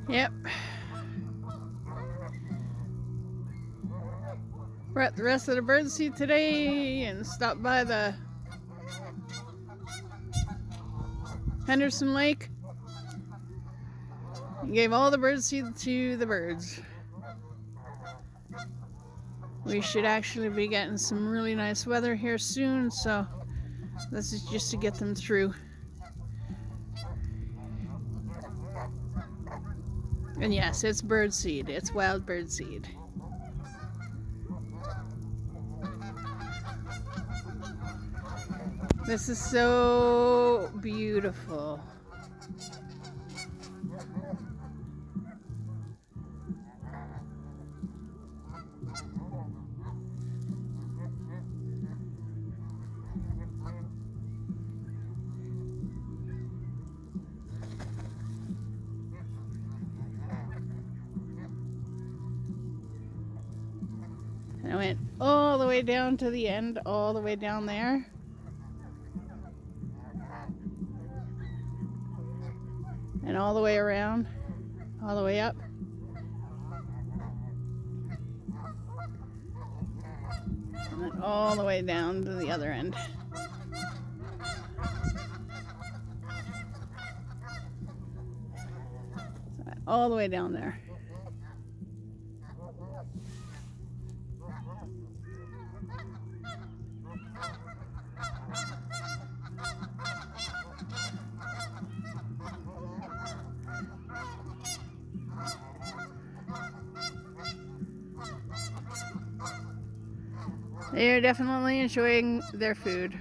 Yep. We're at the rest of the birdseed today and stopped by the Henderson Lake and gave all the birdseed to the birds. We should actually be getting some really nice weather here soon, so this is just to get them through. And yes, it's birdseed. It's wild birdseed. This is so beautiful. And I went all the way down to the end, all the way down there. And all the way around, all the way up. And then all the way down to the other end. All the way down there. They are definitely enjoying their food.